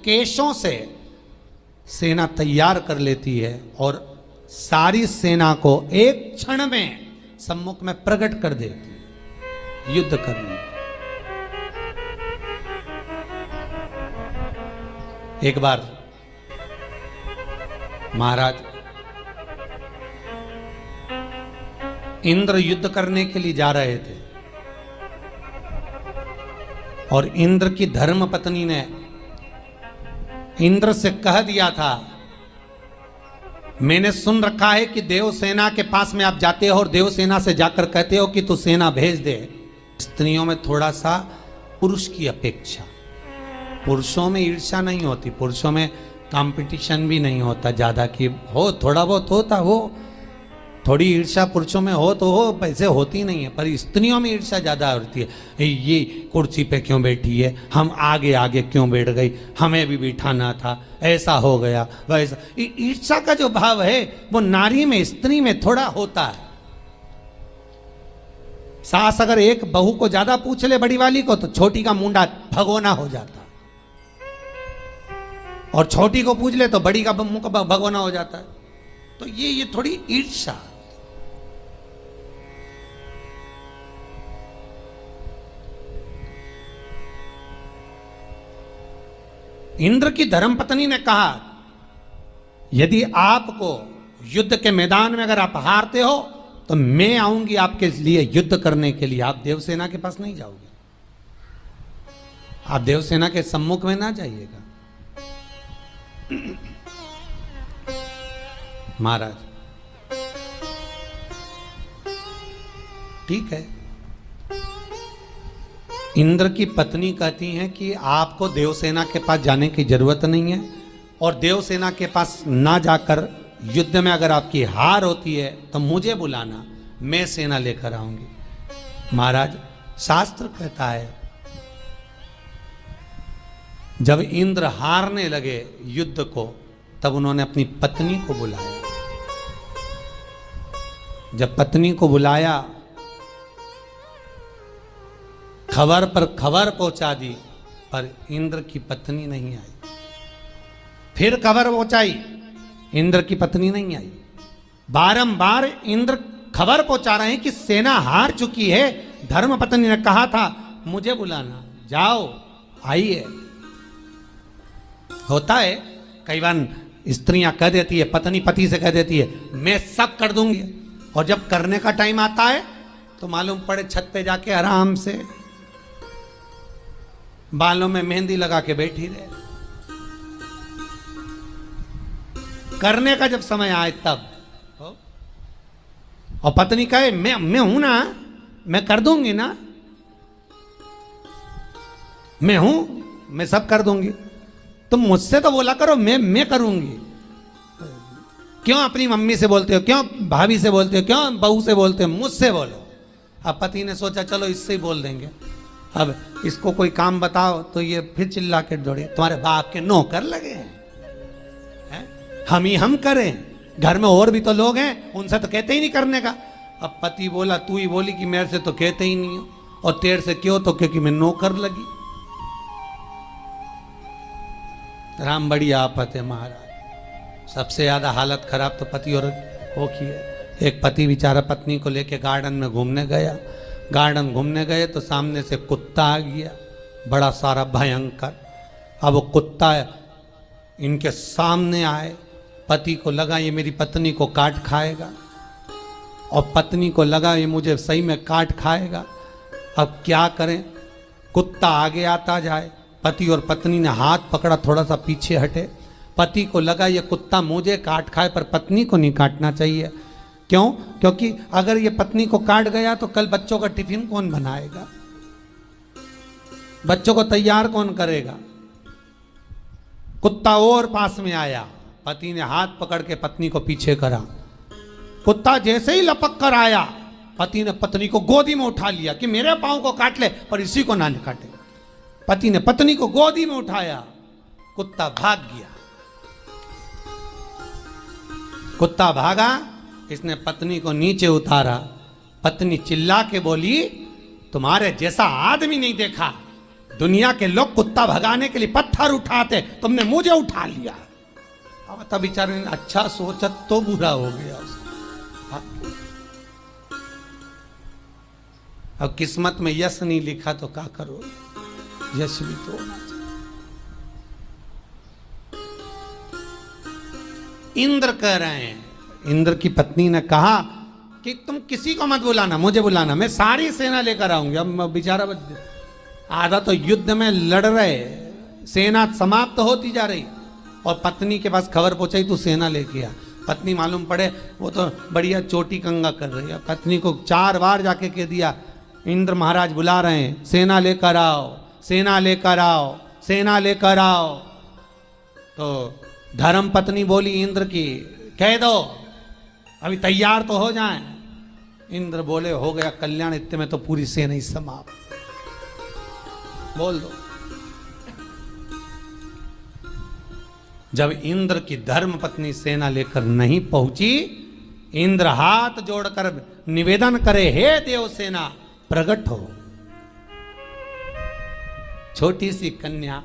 केशों से सेना तैयार कर लेती है और सारी सेना को एक क्षण में सम्मुख में प्रकट कर देती है युद्ध करने। एक बार महाराज इंद्र युद्ध करने के लिए जा रहे थे और इंद्र की धर्म पत्नी ने इंद्र से कह दिया था, मैंने सुन रखा है कि देवसेना के पास में आप जाते हो और देवसेना से जाकर कहते हो कि तू सेना भेज दे। स्त्रियों में थोड़ा सा पुरुष की अपेक्षा, पुरुषों में ईर्ष्या नहीं होती, पुरुषों में कंपटीशन भी नहीं होता ज्यादा कि हो, थोड़ा बहुत होता हो, थोड़ी ईर्ष्या पुरुषों में हो तो हो, पैसे होती नहीं है, पर स्त्रियों में ईर्ष्या ज्यादा होती है। ये कुर्सी पे क्यों बैठी है, हम आगे आगे क्यों बैठ गई, हमें भी बिठाना था, ऐसा हो गया वैसा। ईर्ष्या का जो भाव है वो नारी में, स्त्री में थोड़ा होता है। सास अगर एक बहू को ज्यादा पूछ ले बड़ी वाली को तो छोटी का मुंडा भगोना हो जाता, और छोटी को पूछ ले तो बड़ी का मुंह का भगोना हो जाता है। तो ये थोड़ी ईर्ष्या। इंद्र की धर्मपत्नी ने कहा, यदि आपको युद्ध के मैदान में अगर आप हारते हो तो मैं आऊंगी आपके लिए युद्ध करने के लिए, आप देवसेना के पास नहीं जाओगे, आप देवसेना के सम्मुख में ना जाइएगा। महाराज ठीक है, इंद्र की पत्नी कहती हैं कि आपको देवसेना के पास जाने की जरूरत नहीं है, और देवसेना के पास ना जाकर युद्ध में अगर आपकी हार होती है तो मुझे बुलाना, मैं सेना लेकर आऊंगी। महाराज शास्त्र कहता है जब इंद्र हारने लगे युद्ध को तब उन्होंने अपनी पत्नी को बुलाया। जब पत्नी को बुलाया, खबर पर खबर पहुंचा दी, पर इंद्र की पत्नी नहीं आई। फिर खबर पहुंचाई, इंद्र की पत्नी नहीं आई। बारंबार इंद्र खबर पहुंचा रहे हैं कि सेना हार चुकी है। धर्म पत्नी ने कहा था मुझे बुलाना, जाओ आइए। होता है कई बार स्त्रियां कह देती है, पत्नी पति से कह देती है मैं सब कर दूंगी, और जब करने का टाइम आता है तो मालूम पड़े छत पे जाके आराम से बालों में मेहंदी लगा के बैठी रहे। करने का जब समय आए तब, और पत्नी कहे मैं हूं ना, मैं कर दूंगी ना, मैं हूं, मैं सब कर दूंगी, तुम मुझसे तो बोला करो मैं करूंगी। क्यों अपनी मम्मी से बोलते हो, क्यों भाभी से बोलते हो, क्यों बहू से बोलते हो, मुझसे बोलो। अब पति ने सोचा चलो इससे ही बोल देंगे, अब इसको कोई काम बताओ तो ये फिर चिल्ला के दौड़े, तुम्हारे बाप के नौकर लगे हैं, हम करें, घर में और भी तो लोग हैं, उनसे तो कहते ही नहीं करने का। अब पति बोला तू ही बोली कि मेरे से तो कहते ही नहीं हो, और तेरे से क्यों, तो क्योंकि मैं नौकर लगी। राम बड़ी आफत है महाराज, सबसे ज्यादा हालत खराब तो पति और हो की है। एक पति बेचारा पत्नी को लेके गार्डन में घूमने गया, गार्डन घूमने गए तो सामने से कुत्ता आ गया, बड़ा सारा भयंकर। अब वो कुत्ता इनके सामने आए, पति को लगा ये मेरी पत्नी को काट खाएगा, और पत्नी को लगा ये मुझे सही में काट खाएगा। अब क्या करें, कुत्ता आगे आता जाए, पति और पत्नी ने हाथ पकड़ा, थोड़ा सा पीछे हटे। पति को लगा ये कुत्ता मुझे काट खाए पर पत्नी को नहीं काटना चाहिए। क्यों? क्योंकि अगर ये पत्नी को काट गया तो कल बच्चों का टिफिन कौन बनाएगा, बच्चों को तैयार कौन करेगा। कुत्ता और पास में आया, पति ने हाथ पकड़ के पत्नी को पीछे करा। कुत्ता जैसे ही लपक कर आया, पति ने पत्नी को गोदी में उठा लिया कि मेरे पांव को काट ले पर इसी को ना काटे। पति ने पत्नी को गोदी में उठाया, कुत्ता भाग गया। कुत्ता भागा, इसने पत्नी को नीचे उतारा। पत्नी चिल्ला के बोली तुम्हारे जैसा आदमी नहीं देखा, दुनिया के लोग कुत्ता भगाने के लिए पत्थर उठाते, तुमने मुझे उठा लिया। अब तब बेचारे ने अच्छा सोचा तो बुरा हो गया उसका। अब किस्मत में यश नहीं लिखा तो क्या करो, यश भी तो होना चाहिए। इंद्र कह रहे हैं, इंद्र की पत्नी ने कहा कि तुम किसी को मत बुलाना, मुझे बुलाना, मैं सारी सेना लेकर आऊंगी। अब बेचारा आधा तो युद्ध में लड़ रहे, सेना समाप्त होती जा रही और पत्नी के पास खबर पहुंचाई तू सेना लेके आ। पत्नी मालूम पड़े वो तो बढ़िया चोटी कंगा कर रही है। पत्नी को 4 बार जाके कह दिया इंद्र महाराज बुला रहे हैं, सेना लेकर आओ, सेना लेकर आओ, सेना लेकर आओ। तो धर्म पत्नी बोली इंद्र की, कह दो अभी तैयार तो हो जाएं। इंद्र बोले हो गया कल्याण, इतने में तो पूरी सेना ही समाप्त। बोल दो। जब इंद्र की धर्म पत्नी सेना लेकर नहीं पहुंची, इंद्र हाथ जोड़कर निवेदन करे, हे देव सेना प्रकट हो। छोटी सी कन्या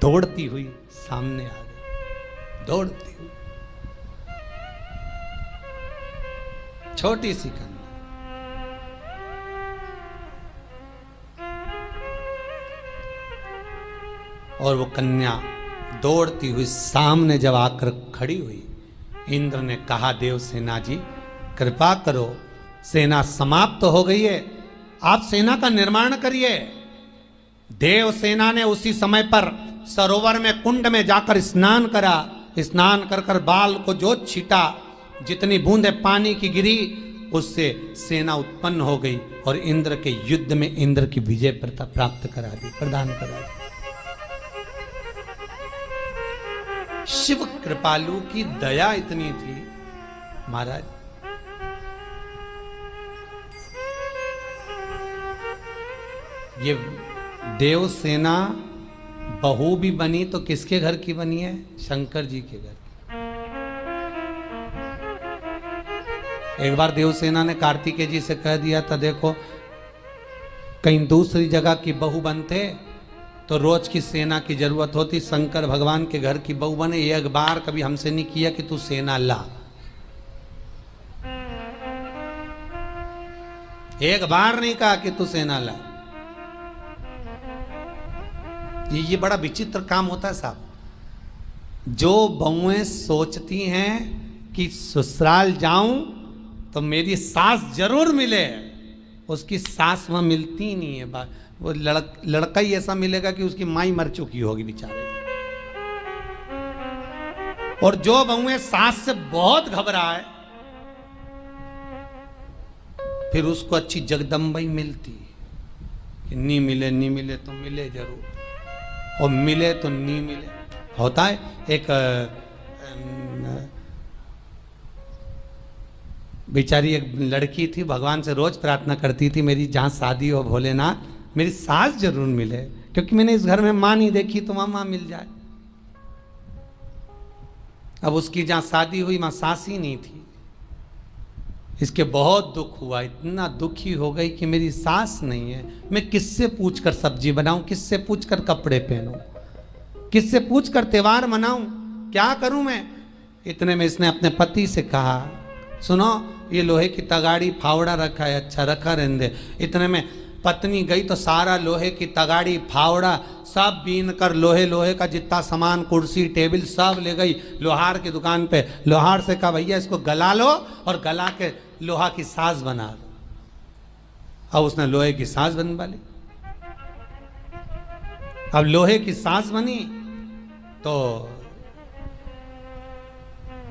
दौड़ती हुई सामने आ गई, दौड़ती हुई छोटी सी कन्या। और वो कन्या दौड़ती हुई सामने जब आकर खड़ी हुई, इंद्र ने कहा देव सेना जी कृपा करो, सेना समाप्त हो गई है, आप सेना का निर्माण करिए। देव सेना ने उसी समय पर सरोवर में कुंड में जाकर स्नान करा। स्नान कर कर बाल को जो छीटा, जितनी बूंदे पानी की गिरी उससे सेना उत्पन्न हो गई और इंद्र के युद्ध में इंद्र की विजय प्राप्त करा दी, प्रदान करा दी। शिव कृपालु की दया इतनी थी महाराज, ये देवसेना बहू भी बनी तो किसके घर की बनी है? शंकर जी के घर की। एक बार देवसेना ने कार्तिकेय जी से कह दिया था देखो कहीं दूसरी जगह की बहू बनते तो रोज की सेना की जरूरत होती, शंकर भगवान के घर की बहू बने। एक बार कभी हमसे नहीं किया कि तू सेना ला, एक बार नहीं कहा कि तू सेना ला। ये बड़ा विचित्र काम होता है साहब। जो बहुएं सोचती हैं कि ससुराल जाऊं तो मेरी सास जरूर मिले, उसकी सास वहां मिलती नहीं है। वो लड़का ही ऐसा मिलेगा कि उसकी माई मर चुकी होगी बेचारे। और जो बहुएं सास से बहुत घबराए फिर उसको अच्छी जगदम्बा ही मिलती कि नहीं मिले, नहीं मिले तो मिले जरूर, और मिले तो नहीं मिले। होता है एक बेचारी एक लड़की थी, भगवान से रोज प्रार्थना करती थी मेरी जहाँ शादी हो भोलेनाथ मेरी सास जरूर मिले, क्योंकि मैंने इस घर में माँ नहीं देखी तो वहाँ माँ मिल जाए। अब उसकी जहाँ शादी हुई वहाँ सास ही नहीं थी। इसके बहुत दुख हुआ, इतना दुखी हो गई कि मेरी सास नहीं है, मैं किससे पूछकर सब्जी बनाऊं, किससे पूछकर कपड़े पहनूं, किससे पूछकर त्योहार मनाऊं, क्या करूं मैं। इतने में इसने अपने पति से कहा सुनो ये लोहे की तगाड़ी फावड़ा रखा है, अच्छा रखा रहने दे। इतने में पत्नी गई तो सारा लोहे की तगाड़ी फावड़ा सब बीन कर लोहे का जितना सामान कुर्सी टेबल सब ले गई लोहार की दुकान पे। लोहार से कहा भैया इसको गला लो और गला के लोहा की साज बना दो। अब उसने लोहे की साज बनवा ली। अब लोहे की साज बनी तो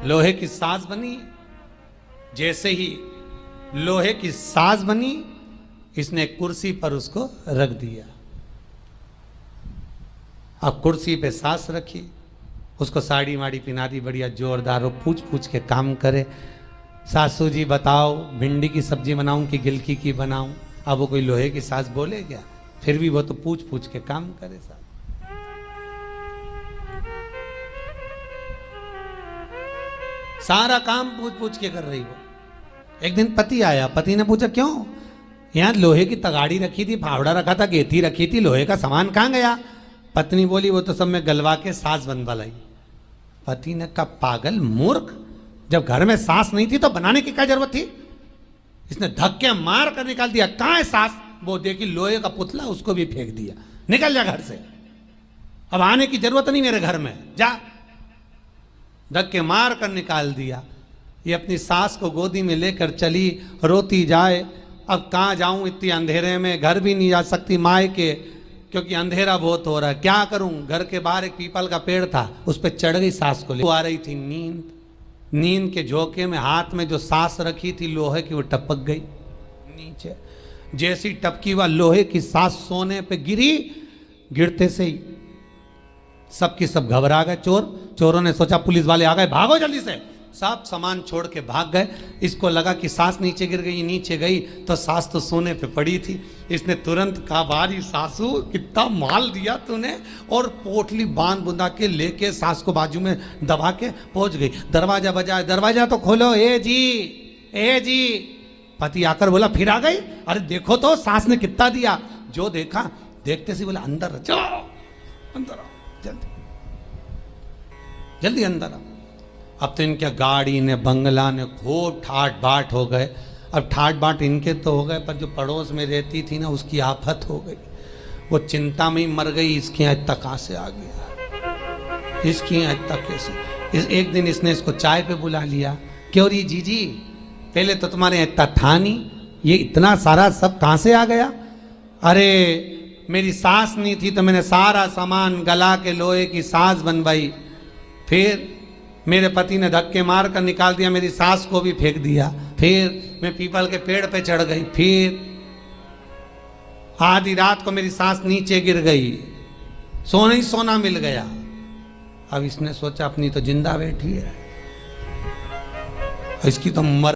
लोहे की साज बनी, जैसे ही लोहे की साज बनी इसने कुर्सी पर उसको रख दिया। अब कुर्सी पे सास रखी, उसको साड़ी वाड़ी पिना दी बढ़िया जोरदार, वो पूछ पूछ के काम करे। सासू जी बताओ भिंडी की सब्जी बनाऊं कि गिलकी की बनाऊं। अब वो कोई लोहे की सास बोले क्या, फिर भी वो तो पूछ पूछ के काम करे साहब। सारा काम पूछ पूछ के कर रही वो। एक दिन पति आया, पति ने पूछा क्यों? यहाँ लोहे की तगाड़ी रखी थी, फावड़ा रखा था, गेती रखी थी, लोहे का सामान कहाँ गया? पत्नी बोली वो तो सब मैं गलवा के सास बनवा लाई। पति ने कहा पागल मूर्ख, जब घर में सास नहीं थी तो बनाने की क्या जरूरत थी? इसने धक्के मार कर निकाल दिया। कहाँ है सास? वो देखी लोहे का पुतला, उसको भी फेंक दिया। निकल जा घर से, अब आने की जरूरत नहीं मेरे घर में, जा। धक्के मार कर निकाल दिया। ये अपनी सास को गोदी में लेकर चली, रोती जाए। अब कहाँ जाऊं इतनी अंधेरे में, घर भी नहीं जा सकती मायके, क्योंकि अंधेरा बहुत हो रहा है। क्या करूं? घर के बाहर एक पीपल का पेड़ था, उस पर चढ़ गई सास को ले। वो आ रही थी नींद, नींद के झोंके में हाथ में जो सास रखी थी लोहे की, वो टपक गई नीचे। जैसी टपकी वह लोहे की सास सोने पे गिरी, गिरते से ही सबकी सब घबरा गए। चोरों ने सोचा पुलिस वाले आ गए, भागो जल्दी से। सब सामान छोड़ के भाग गए। इसको लगा कि सास नीचे गिर गई, नीचे गई तो सास तो सोने पे पड़ी थी। इसने तुरंत कहा बारी सासू कितना माल दिया तूने, और पोटली बांध बुंदा के लेके सास को बाजू में दबा के पहुंच गई। दरवाजा बजाया, दरवाजा तो खोलो, ए जी, ए जी। पति आकर बोला फिर आ गई? अरे देखो तो सास ने कितना दिया। जो देखा, देखते से बोला अंदर जाओ, अंदर आओ, जल्दी जल्दी अंदर आओ। अब तो इनके गाड़ी ने बंगला ने खूब ठाट बाट हो गए। अब ठाट बाट इनके तो हो गए, पर जो पड़ोस में रहती थी ना उसकी आफत हो गई। वो चिंता में ही मर गई। इसकी आज तक कहाँ से आ गया, इसकी आज तक कैसे? एक दिन इसने इसको चाय पे बुला लिया। क्यों री जीजी, पहले तो तुम्हारे इतना था नहीं, ये इतना सारा सब कहाँ से आ गया? अरे मेरी सास नहीं थी तो मैंने सारा सामान गला के लोहे की सास बनवाई। फिर मेरे पति ने धक्के मार कर निकाल दिया, मेरी सास को भी फेंक दिया। फिर मैं पीपल के पेड़ पे चढ़ गई। फिर आधी रात को मेरी सास नीचे गिर गई, सोना ही सोना मिल गया। अब इसने सोचा अपनी तो जिंदा बैठी है, इसकी तो मर